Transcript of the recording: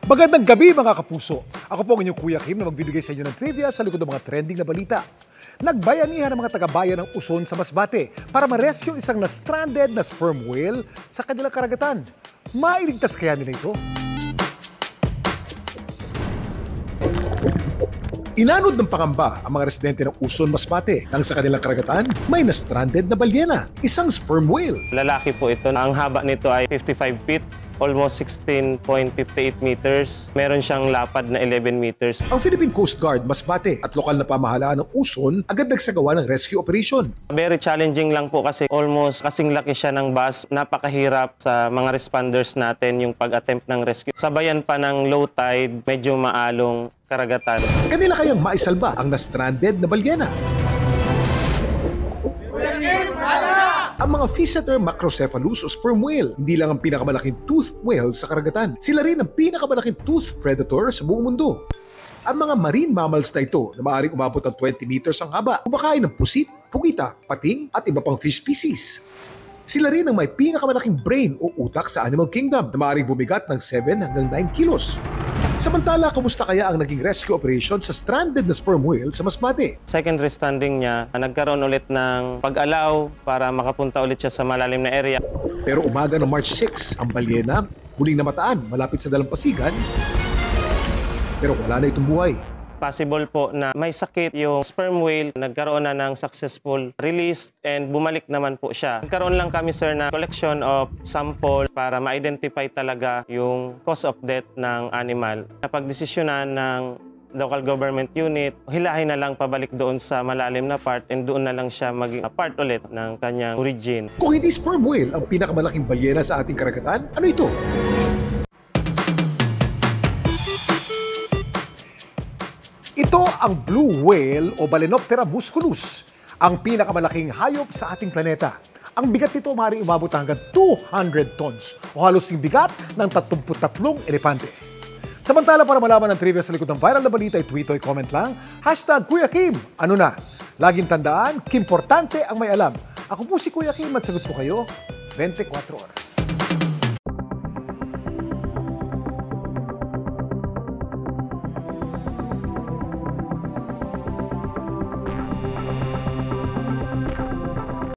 Magandang gabi mga kapuso. Ako po ang inyong Kuya Kim na magbibigay sa inyo ng trivia sa likod ng mga trending na balita. Nagbayanihan ang mga taga-bayan ng Uson sa Masbate para ma-rescue isang na-stranded na sperm whale sa kanilang karagatan. Mailigtas kaya nila ito? Inanod ng pangamba ang mga residente ng Uson, Masbate nang sa kanilang karagatan may na-stranded na balyena, isang sperm whale. Lalaki po ito. Ang haba nito ay 55 feet, almost 16.58 meters. Meron siyang lapad na 11 meters. Ang Philippine Coast Guard, Masbate at lokal na pamahalaan ng Uson agad nagsagawa ng rescue operation. Very challenging lang po kasi almost kasing laki siya ng bus. Napakahirap sa mga responders natin yung pag-attempt ng rescue. Sabayan pa ng low tide, medyo maalong karagatan. Kanila kayang maisalba ang na-stranded na balyena? Ang mga Physeter macrocephalus o sperm whale, hindi lang ang pinakamalaking toothed whale sa karagatan. Sila rin ang pinakamalaking toothed predator sa buong mundo. Ang mga marine mammals na ito na maaaring umabot ng 20 meters ang haba, kumakain ng pusit, pugita, pating at iba pang fish species. Sila rin ang may pinakamalaking brain o utak sa animal kingdom na maaaring bumigat ng 7 hanggang 9 kilos. Samantala, kumusta kaya ang naging rescue operation sa stranded na sperm whale sa Masbate? Second responding niya, nagkaroon ulit ng pag-allow para makapunta ulit siya sa malalim na area. Pero umaga ng March 6, ang balyena muling namataan malapit sa dalampasigan, pero wala na itong buhay. Possible po na may sakit yung sperm whale, nagkaroon na ng successful release and bumalik naman po siya. Nagkaroon lang kami sir na collection of sample para ma-identify talaga yung cause of death ng animal. Napagdesisyonan ng local government unit, hilahin na lang pabalik doon sa malalim na part and doon na lang siya maging part ulit ng kanyang origin. Kung hindi sperm whale ang pinakamalaking balyena sa ating karagatan, ano ito? Ito ang blue whale o Balenoptera musculus, ang pinakamalaking hayop sa ating planeta. Ang bigat nito maaaring umabot hanggang 200 tons o halos yung bigat ng 33 elepante. Samantala, para malaman ang trivia sa likod ng viral na balita, i-tweet o i-comment lang, #Kuya Kim. Ano na? Laging tandaan, kimportante ang may alam. Ako po si Kuya Kim at sagot ko kayo 24 oras.